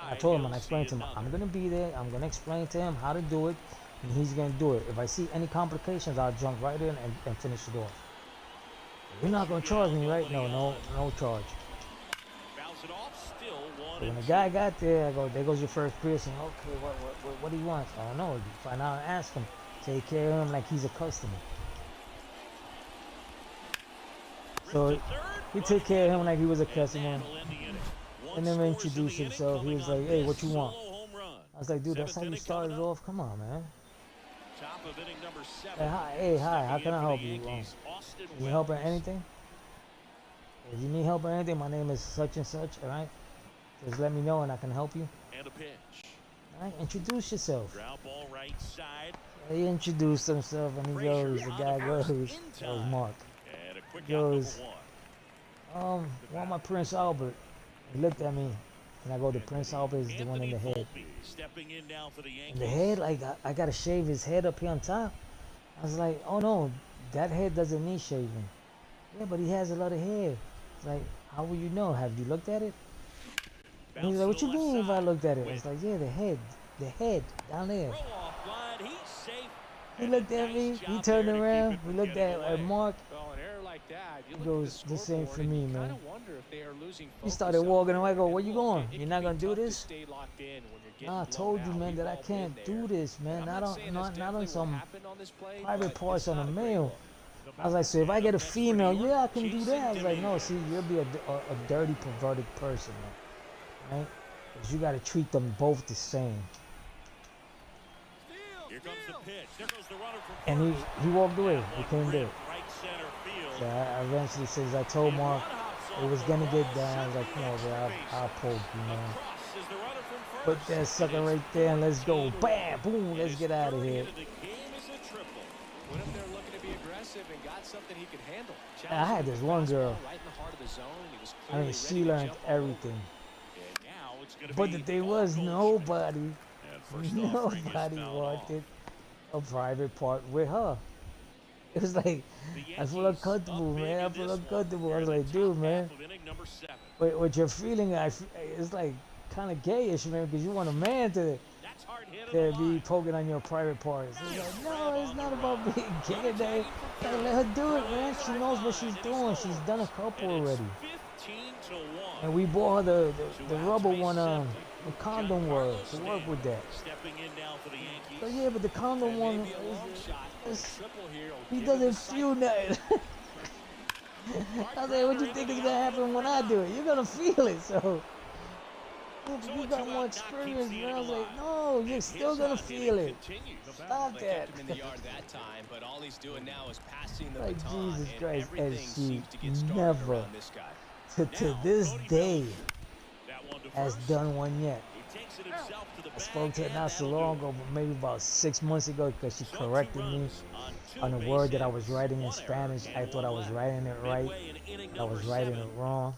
I told him and I explained to him, I'm going to be there. I'm going to explain to him how to do it. And he's going to do it. If I see any complications, I'll jump right in and finish it off. You're not going to charge me, right? No charge. But when the guy got there, I go, there goes your first piercing. Okay, what do you want? I don't know. You find out and ask him. Take care of him like he's a customer. So we take care of him like he was a customer. And then introduced himself. He was like, hey, what you want? I was like, dude, that's how you started off? Come on, man. Hey, hi, how can I help you? Boston You help or wins. anything? If you need help or anything, my name is such and such, alright? Just let me know and I can help you. And a pitch. Alright, introduce yourself. Ground ball right side. He introduced himself and he goes, the guy goes, In that was time. Mark. And a quick He out number goes, one. want my Prince Albert. He looked at me and I go, the Prince Albert is the one in the Anthony head. Volpe stepping in now for the In Yankees. the head, like I gotta shave his head up here on top. I was like, oh no, that head doesn't need shaving. Yeah, but he has a lot of hair. It's like, how will you know? Have you looked at it? And he's like, what you mean if I looked at it? I was like, yeah, the head down there. Throw off line. He's safe. He looked at me, he turned around, we looked at Mark. Well, an error like that, you He look goes, at the this ain't scoreboard for and me, you man. kinda wonder if they are losing He focus started out walking there. away. I go, And where you look, going? it You're can not be gonna do tough to this? stay locked in when you're getting Nah, I blown told you, out. man, We've that I all been can't there. do this, man. I'm Not not saying that's on definitely what some happened on this play, private but parts it's on a not a great male. look. I was like, so if I get a female, yeah, I can do that. I was like, no, see, you'll be a dirty, perverted person, man. Right? Because you got to treat them both the same. Here comes the pitch. There goes the runner from And first. he walked away. That He one couldn't do it. ripped right center field. So I eventually says, I told And Mark one hops it was off going the to get ball, down. I was like, sending come on, extra bro, base. I'll poke you, man. Across is the runner from Put first. that sucker And right it's there and let's go. 14-1. Bam, boom, And let's his get out of third here. hit of the game is a triple. Went up there looking to be aggressive and got something he could handle. I had this one girl. Right in the heart of the zone, and he was I mean, clearly she ready to learned jump all over. everything. And now it's going to But be the thing all was, Goldschmidt. nobody And first offering is Nobody fouled wanted off. a private part with her. It was like, The I feel Yankees uncomfortable, up big man. I in feel this one. uncomfortable. I We're was in the like, dude, top man, half of inning number 7. what you're feeling, it's like kind of gayish, man, because you want a man to That's hard hit on the be line. poking on your private parts. It's like, no, it's not about being gay. Like, let her do it, man. She knows what she's doing. She's done a couple And it's already. 15-1. And we bought her the Two outs, rubber base one, empty. the condom work to work with that. Stepping in now for the Yankees. So yeah, but the condom And one, maybe a long shot, but a is- triple here will he give him the doesn't feel nothing. I was like, what you think is gonna happen when I do it? You're gonna feel it, so. Yeah, but you got more experience, man. I was like, no, you're still gonna feel it. Stop They that. kept him in the yard that time, but all he's doing now is passing the Like, baton, Jesus and Christ, and everything she seems to get started never, around this guy. to this day, That one to has first. done one yet. He takes it himself to the I bag, spoke to her and not so that'll long do it. ago, but maybe about 6 months ago, because she So 2 corrected me runs on 2 on a base word that I hits, was writing in 1 error, Spanish. I and thought I 1 was left. writing it right. Midway in inning I was number writing 7. it wrong.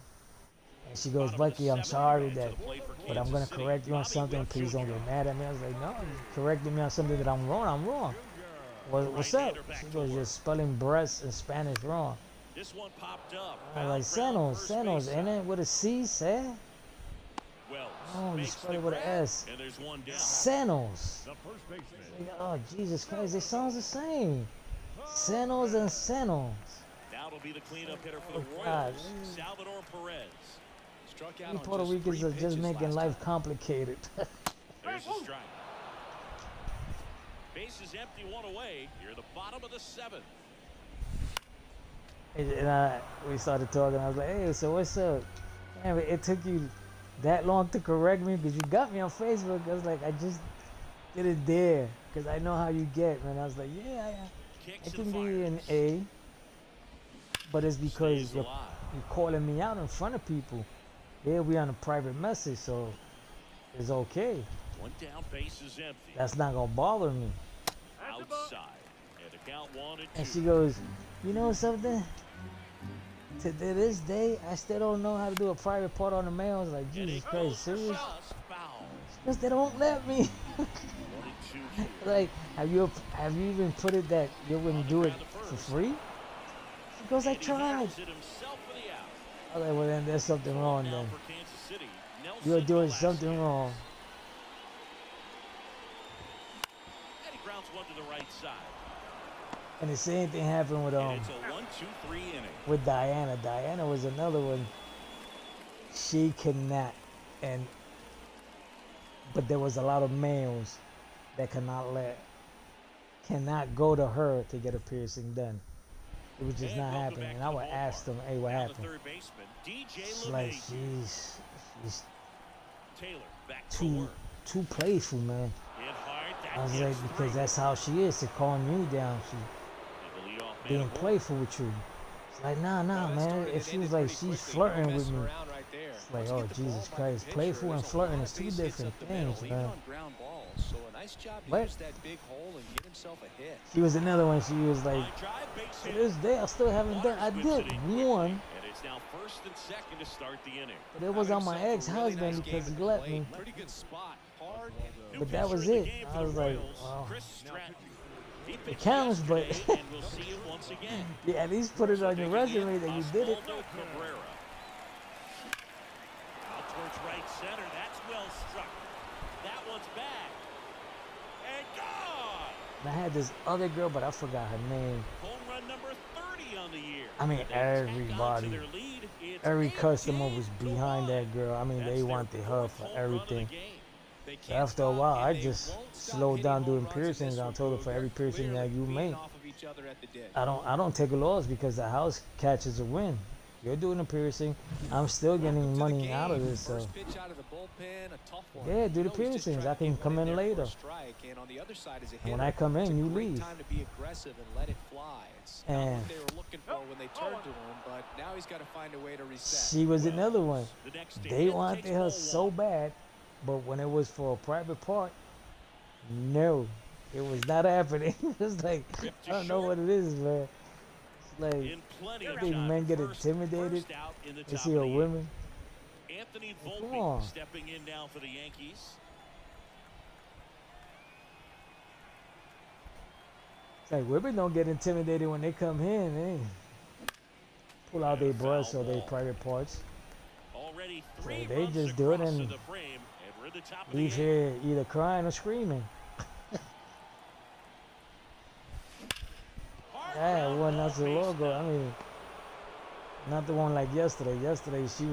And she goes, Bottom of the Bucky, I'm 7th, sorry back to that, the plate for but I'm Kansas gonna City. correct you on Bobby something. Witt Please don't Jr. get mad at me. I was like, no, you corrected me on something that I'm wrong. I'm wrong. What's up? Right-hander back She to goes, work. you're spelling breast in Spanish wrong. This one popped up. I Foul was like, ground, Senos, first ain't base it? With a C, say? Wells Oh, you makes spell the it with an grab, S. and there's one down. Senos. The first baseman. Like, oh, Jesus Christ, it sounds the same. Senos and Senos. Now it'll be the cleanup hitter for Oh, the God. Royals, Salvador Perez. Struck out You on Puerto just Ricans 3 are just pitches making last life time. complicated. There's a strike. Base is empty, 1 away. You're the bottom of the 7th. And we started talking. I was like, hey, so what's up? Damn, it took you that long to correct me because you got me on Facebook. I was like, I just didn't dare because I know how you get, man. I was like, yeah, I Kicks can and be fires. an A, but it's because Stays you're alive. calling me out in front of people. Here we on a private message, so it's okay. One down, base is empty. That's not gonna bother me. Outside. And the count 1 and 2. And she goes, you know something? To this day, I still don't know how to do a private part on the mail. I was like, And Jesus it goes Christ, for serious? just foul. Because they don't let me. 1 and 2 here. Like, have you even put it that you wouldn't do it for free? She goes, I And he tried. handles it himself for the out. I was like, well then there's something wrong Now then. for Kansas City, Nelson You're doing Velasquez. something wrong. And he grounds one to the right side. And the same thing happened with And it's a 1-2-3 inning. with Diana. Diana was another one. She could not, but there was a lot of males that cannot go to her to get a piercing done. It was just And not welcome happening. back And to I the would ask them, hey, what Now the happened? third baseman, DJ It's like LeMay. she's Taylor back to too work. too playful, man. Hit hard. That I was gets like, through. because that's how she is, to calm you down. And the leadoff being playful with you. It's like, nah, man. If she was like, she's flirting with me, it's like, oh, Jesus Christ. Playful and flirting is two different things, man. But she was another one. She was like, to this day, I still haven't done. I did one. But it was on my ex-husband because he left me. But that was it. I was like, wow. It counts, but yeah, at least put it on your resume that you did it. Out towards right center. That's well struck. That one's back. And gone. And I had this other girl, but I forgot her name. Home run number 30 on the year. I mean, everybody, every customer was behind that girl. I mean, they wanted her for everything. So after a while, I just slowed down doing piercings. I told her, for every piercing that you make, I don't take a loss because the house catches a win. You're doing a piercing, I'm still getting money out of this. So yeah, do the piercings. I can come in later. And when I come in, you leave. And she was another one. They wanted her so bad. But when it was for a private part, no, it was not happening. It's like, I don't know what it is, man. It's like, I think men get intimidated. They see a woman. Come on. Stepping in now for the Yankees. It's like women don't get intimidated when they come in. They pull out their breasts or their private parts. So they just do it and leave here either crying or screaming. Yeah, one not so long ago. I mean, not the one like yesterday. Yesterday she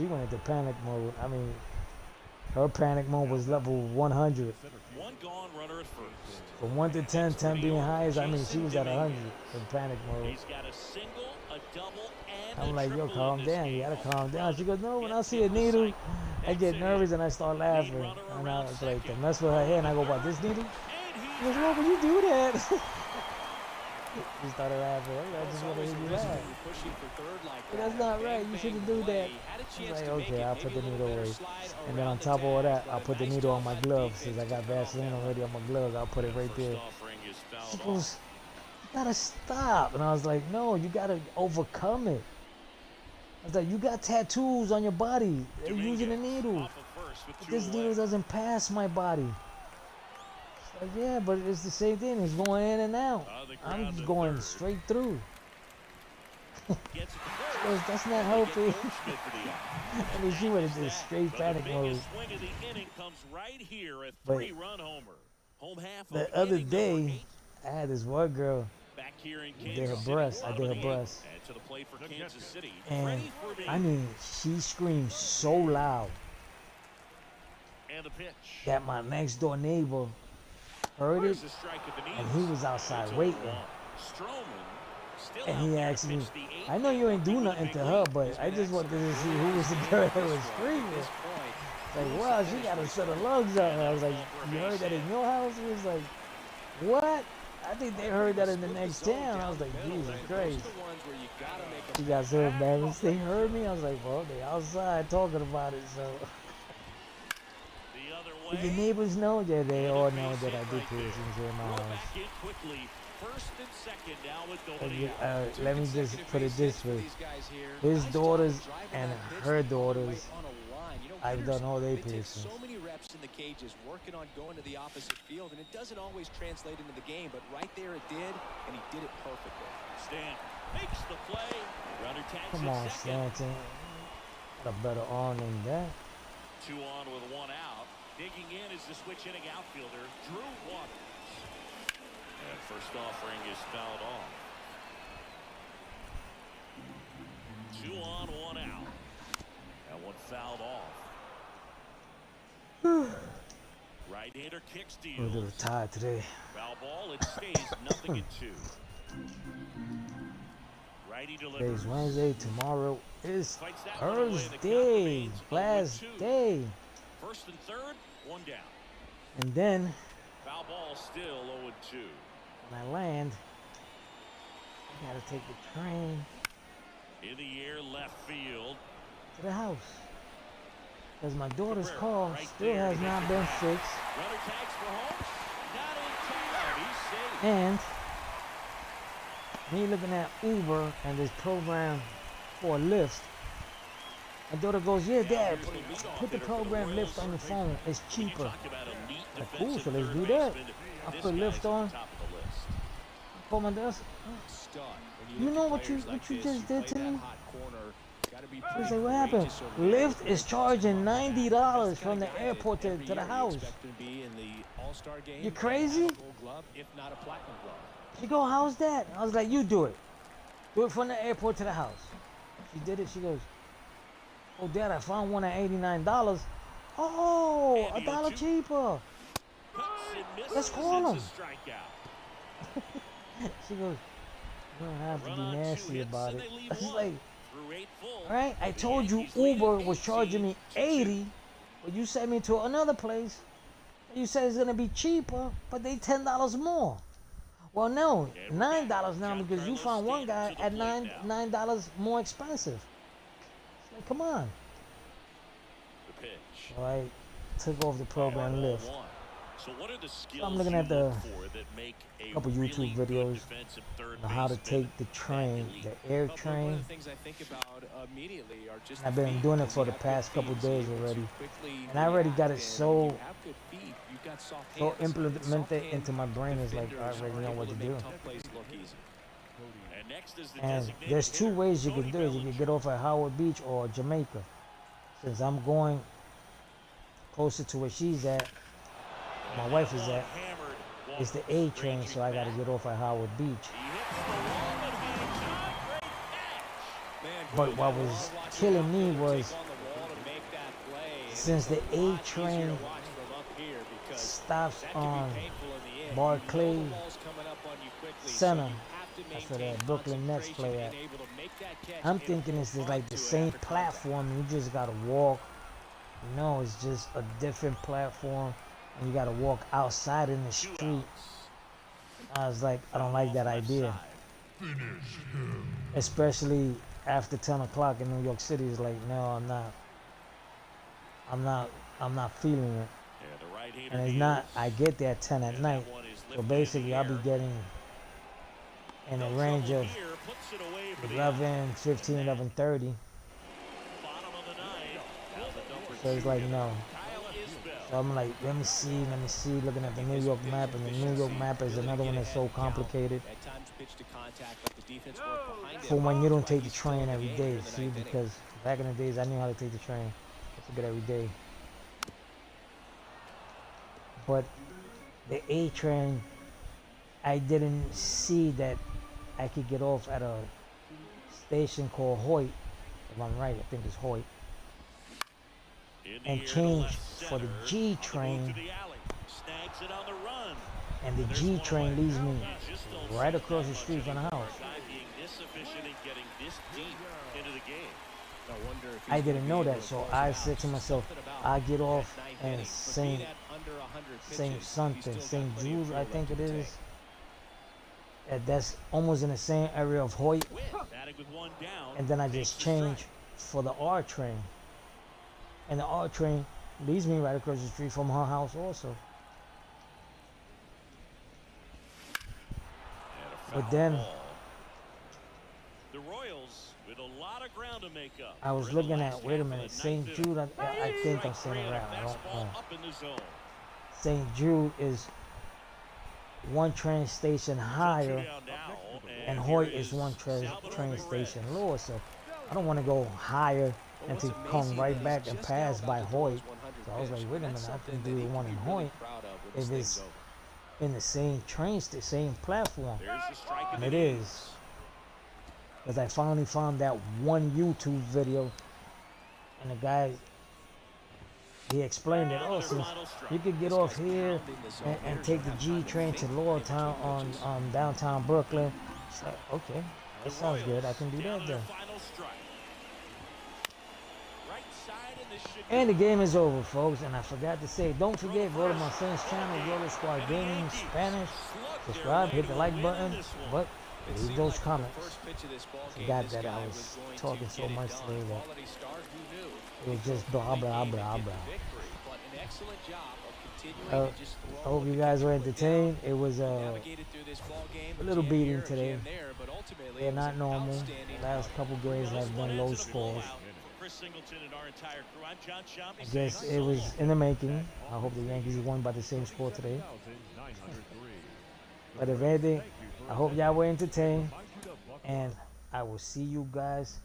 went into panic mode. I mean, her panic mode was level 100. One gone runner at first. From 1 to 10, 10 being highest, I mean, she was at 100 in panic mode. He's got a single, a double, and I'm like, yo, calm down. You gotta calm down. She goes, no, when I see a needle, I get nervous and I start laughing. And I was like, to mess with her hair, and I go, what, this needle? She goes, why would you do that? She started laughing. I just want to hear you laugh. But that's not right. You shouldn't do that. She's like, okay, I'll put the needle away. And then on top of all that, I'll put the needle on my gloves. Since I got Vaseline already on my gloves, I'll put it right there. She goes, you gotta stop. And I was like, no, you gotta overcome it. I was like, you got tattoos on your body. They're using a needle. But this needle doesn't pass my body. She's like, yeah, but it's the same thing. It's going in and out. I'm just going straight through. She goes, that's not healthy. I mean, she went into this straight panic mode. But the other day, I had this one girl. Did her breast. I did her breast. And I mean, she screamed so loud that my next door neighbor heard it, and he was outside waiting. And he asked me, I know you ain't do nothing to her, but I just wanted to see who was the girl that was screaming. Like, wow, she got a set of lungs up. And I was like, you heard that in your house? He was like, what? I think they heard that in the next town. I was like, Jesus Christ. She got so embarrassed. They heard me. I was like, well, they outside talking about it, so. Did the neighbors know? Yeah, they all know that I do piercings in my house. Let me just put it this way. His daughters and her daughters, I've done all their piercings. So many reps in the cages working on going to the opposite field, and it doesn't always translate into the game, but right there it did, and he did it perfectly. Stanton makes the play. Runner tags Come on, Stanton. Got a better arm than that. 2 on with 1 out. Digging in is the switch hitting outfielder, Drew Waters. And first offering is fouled off. 2 on, 1 out. And 1 fouled off. Right-hander kicks I'm a little deals. tired today. Foul ball, it stays 0-2. Righty delivers. Today's Wednesday. Tomorrow is Thursday. Last day. First and third, 1 down. And then, Foul ball still 0-2. when I land, Gotta take the train In the air, left field. to the house. Because my daughter's Cabrera car right still there has to make not the been catch. fixed. Runner tags for home. Not in time. He's safe. And me looking at Uber and this program for Lyft, my daughter goes, yeah, Dad, put the program Lyft on your phone. It's When you cheaper. talk about elite Like, cool, defensive so let's third do that. baseman, I this put guy's Lyft at the on. top of the list. Call my dad. Stud. You know what you just did to me? She She said, what happened? Lyft is charging $90 from the airport to the house. You crazy? If not a platinum glove. She go, how's that? I was like, you do it. Do it from the airport to the house. She did it. She goes, oh, Dad, I found one at $89. Oh, $1 cheaper. Let's call him. She goes, you don't have to be nasty about it. I was like, all right, I told you Uber was charging me $80, but you sent me to another place. You said it's gonna be cheaper, but they $10 more. Well, no, $9 now because you found one guy at $9 more expensive. It's like, come on. The pitch. So I took off the program Lyft. So what are the skills I'm looking at you look the for that make a couple really YouTube good videos defensive third on how to baseman take the train, the air One of train. the things I think about immediately are just I've been feet, doing it because for you the have past good couple feet, so days you're able to already. quickly And I already got it react, so and you have good feet, you've got soft hands. Soft implemented hand into my brain is like, I defenders already are know able what to make do. tough plays look easy. And next is the And designated there's two hitter, ways you can Tony do it. You can get off at Howard Beach or Jamaica. Since I'm going closer to where she's at, my wife is at, it's the A train, so I gotta get off at Howard Beach. But what was killing me was, since the A train stops on Barclay Center, that's where the Brooklyn Nets play at, I'm thinking it's just like the same platform, you just gotta walk. No, it's just a different platform, and you gotta walk outside in the street. I was like, I don't like that idea. Especially after 10 o'clock in New York City. It's like, no, I'm not feeling it. And it's not, I get there at 10 at night. So basically I'll be getting in the range of 11, 15, 11:30. So it's like, no. So I'm like, let me see, looking at the New York map, and the New York map is another one that's so complicated. For when you don't take the train every day, see, because back in the days I knew how to take the train. I took it every day. But the A train, I didn't see that I could get off at a station called Hoyt, if I'm right, I think it's Hoyt, and change for the G train, and the G train leaves me right across the street from the house. I didn't know that, so I said to myself, I get off in St. Jude's, I think it is. That's almost in the same area of Hoyt. And then I just change for the R train. And the R train leaves me right across the street from her house also. But then the Royals with a lot of ground to make up. I was looking at, wait a minute, St. Jude, I think I'm saying it right, I don't know. St. Jude is one train station higher, and Hoyt is one train station lower, so I don't want to go higher and to come right back and pass by Hoyt. So I was like, wait a minute, I can do the one in Hoyt if it's in the same train station, same platform. And it is. Because I finally found that one YouTube video, and the guy, he explained it. Oh, since you could get off here and take the G train to Lower Town on downtown Brooklyn. It's like, okay, that sounds good. I can do that then. And the game is over, folks. And I forgot to say, don't forget, go to my son's channel, Roller Squad Gaming Spanish. Subscribe, hit the like button. But It Read seemed those like comments. from the first pitch of this ball game, Forgot this that I guy was going talking to so get it much done. today that Quality start, who knew? it was just blah, Late blah, game to blah, get blah. the victory, but an excellent job of continuing to just I throw hope what you the guys were catcher put down. entertained. It was Navigated through this ball game, a little jam beating here, a today. jam there, but ultimately They're it was not an normal. outstanding The last outing. couple games This have one been low ends in a scores. blowout. For Chris Singleton and our entire crew, I'm John Shampi I saying guess it so was long. in the making. I hope the Yankees won by the same score today. But if anything, I hope y'all were entertained. And I will see you guys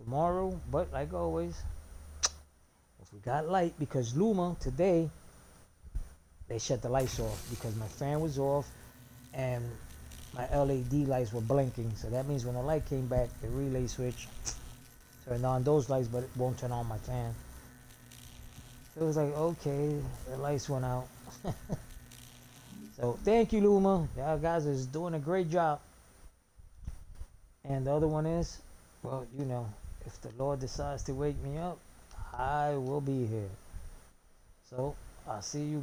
tomorrow. But like always, if we got light, because Luma today, they shut the lights off because my fan was off and my LED lights were blinking. So that means when the light came back, the relay switch turned on those lights, but it won't turn on my fan. So it was like, okay, the lights went out. So thank you, Luma. Y'all guys is doing a great job. And the other one is, well, you know, if the Lord decides to wake me up, I will be here. So I'll see you guys.